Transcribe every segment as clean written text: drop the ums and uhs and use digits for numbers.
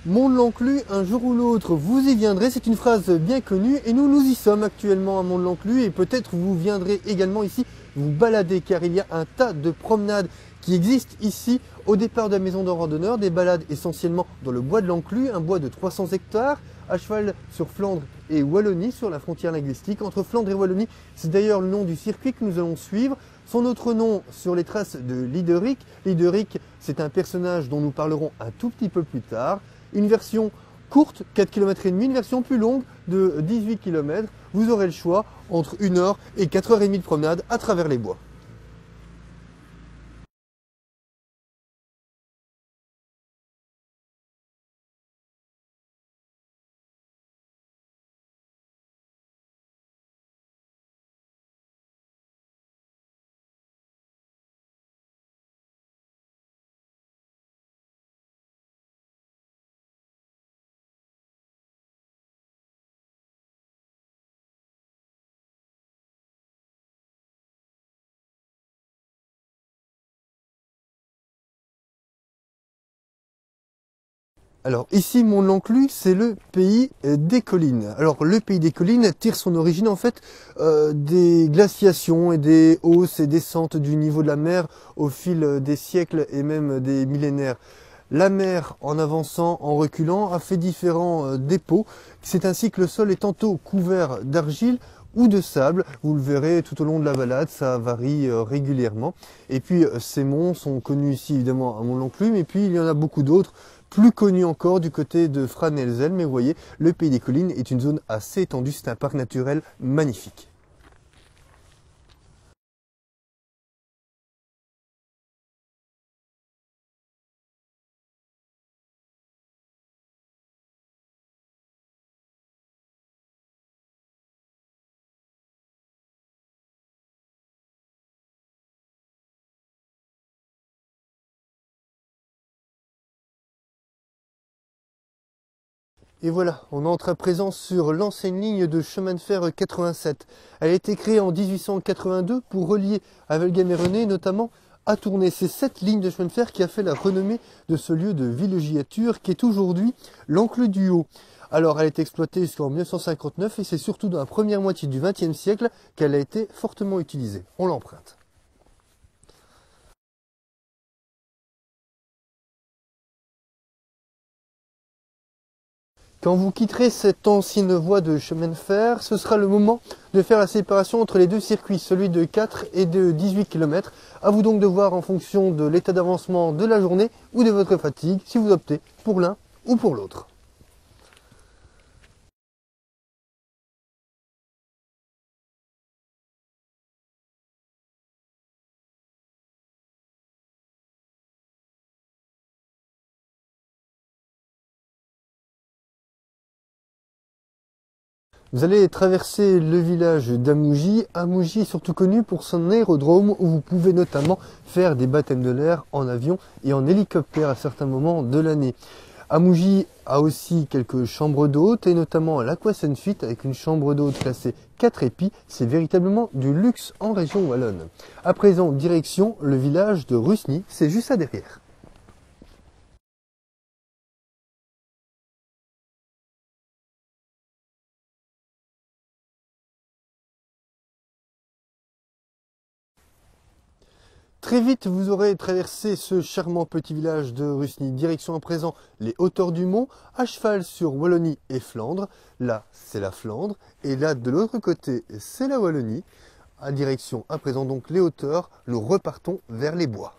Mont-de-l'Enclus, un jour ou l'autre, vous y viendrez, c'est une phrase bien connue et nous y sommes actuellement à Mont-de-l'Enclus et peut-être vous viendrez également ici vous balader car il y a un tas de promenades qui existent ici au départ de la maison de randonneur, des balades essentiellement dans le bois de l'Enclus, un bois de 300 hectares, à cheval sur Flandre et Wallonie, sur la frontière linguistique. Entre Flandre et Wallonie, c'est d'ailleurs le nom du circuit que nous allons suivre. Son autre nom sur les traces de Liederik. Liederik, c'est un personnage dont nous parlerons un tout petit peu plus tard. Une version courte, 4 km et demi, une version plus longue de 18 km. Vous aurez le choix entre 1 heure et 4h30 de promenade à travers les bois. Alors ici, Mont-de-l'Enclus, c'est le pays des collines. Alors le pays des collines tire son origine en fait des glaciations et des hausses et descentes du niveau de la mer au fil des siècles et même des millénaires. La mer, en avançant, en reculant, a fait différents dépôts. C'est ainsi que le sol est tantôt couvert d'argile ou de sable. Vous le verrez tout au long de la balade, ça varie régulièrement. Et puis ces monts sont connus ici évidemment à Mont-de-l'Enclus, mais puis il y en a beaucoup d'autres plus connus encore du côté de Frasnelzel. Mais vous voyez, le pays des collines est une zone assez étendue, c'est un parc naturel magnifique. Et voilà, on entre à présent sur l'ancienne ligne de chemin de fer 87. Elle a été créée en 1882 pour relier Avelgame-et-René, notamment à Tournai. C'est cette ligne de chemin de fer qui a fait la renommée de ce lieu de villégiature qui est aujourd'hui l'Enclus du Haut. Alors elle a été exploitée jusqu'en 1959 et c'est surtout dans la première moitié du XXe siècle qu'elle a été fortement utilisée. On l'emprunte. Quand vous quitterez cette ancienne voie de chemin de fer, ce sera le moment de faire la séparation entre les deux circuits, celui de 4 et de 18 km. À vous donc de voir en fonction de l'état d'avancement de la journée ou de votre fatigue, si vous optez pour l'un ou pour l'autre. Vous allez traverser le village d'Amougy. Amougy est surtout connu pour son aérodrome où vous pouvez notamment faire des baptêmes de l'air en avion et en hélicoptère à certains moments de l'année. Amougy a aussi quelques chambres d'hôtes et notamment l'Aqua Suite avec une chambre d'hôte classée 4 épis. C'est véritablement du luxe en région wallonne. À présent, direction le village de Rusny, c'est juste là derrière. Très vite, vous aurez traversé ce charmant petit village de Rusny. Direction à présent les hauteurs du Mont, à cheval sur Wallonie et Flandre. Là, c'est la Flandre. Et là, de l'autre côté, c'est la Wallonie. À direction à présent donc les hauteurs, nous repartons vers les bois.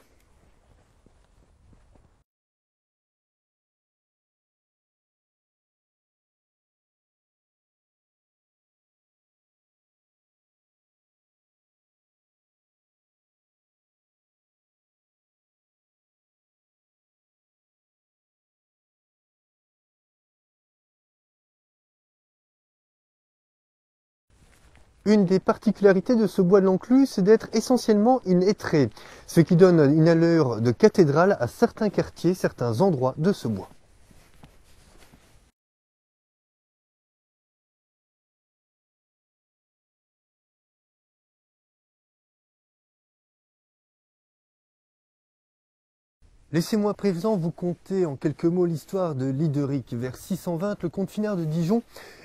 Une des particularités de ce bois de l'Enclus, c'est d'être essentiellement une hêtraie, ce qui donne une allure de cathédrale à certains quartiers, certains endroits de ce bois. Laissez-moi à présent vous conter en quelques mots l'histoire de Lyderic. Vers 620, le comte Finard de Dijon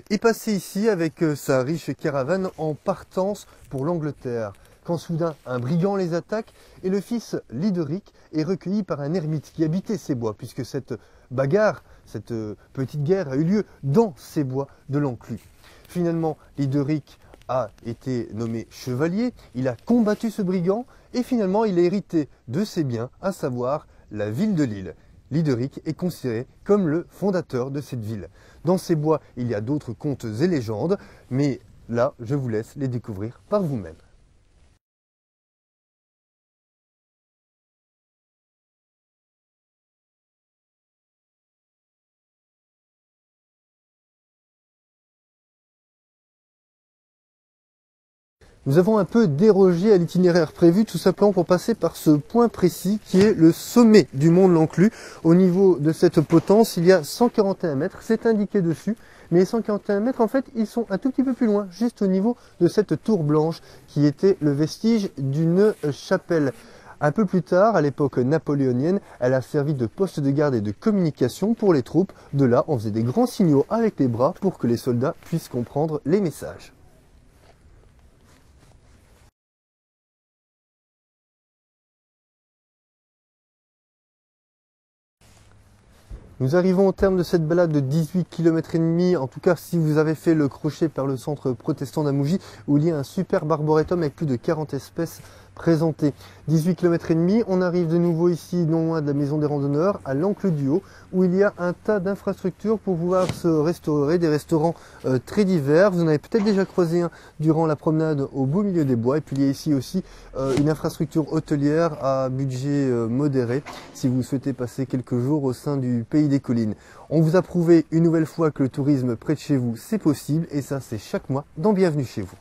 est passé ici avec sa riche caravane en partance pour l'Angleterre. Quand soudain un brigand les attaque et le fils Lyderic est recueilli par un ermite qui habitait ces bois, puisque cette bagarre, cette petite guerre a eu lieu dans ces bois de l'Enclus. Finalement, Lyderic a été nommé chevalier, il a combattu ce brigand et finalement il a hérité de ses biens, à savoir la ville de Lille. Lyderic est considéré comme le fondateur de cette ville. Dans ces bois, il y a d'autres contes et légendes, mais là, je vous laisse les découvrir par vous-même. Nous avons un peu dérogé à l'itinéraire prévu, tout simplement pour passer par ce point précis qui est le sommet du mont de l'Enclus. Au niveau de cette potence, il y a 141 mètres, c'est indiqué dessus, mais les 141 mètres, en fait, ils sont un tout petit peu plus loin, juste au niveau de cette tour blanche qui était le vestige d'une chapelle. Un peu plus tard, à l'époque napoléonienne, elle a servi de poste de garde et de communication pour les troupes. De là, on faisait des grands signaux avec les bras pour que les soldats puissent comprendre les messages. Nous arrivons au terme de cette balade de 18 km et demi. En tout cas, si vous avez fait le crochet par le centre protestant d'Amougy, où il y a un superbe arboretum avec plus de 40 espèces présentées. 18 km et demi, on arrive de nouveau ici, non loin de la maison des randonneurs, à l'Enclus du Haut, où il y a un tas d'infrastructures pour pouvoir se restaurer, des restaurants très divers. Vous en avez peut-être déjà croisé un durant la promenade au beau milieu des bois. Et puis il y a ici aussi une infrastructure hôtelière à budget modéré, si vous souhaitez passer quelques jours au sein du pays des collines. On vous a prouvé une nouvelle fois que le tourisme près de chez vous, c'est possible, et ça c'est chaque mois dans Bienvenue chez vous.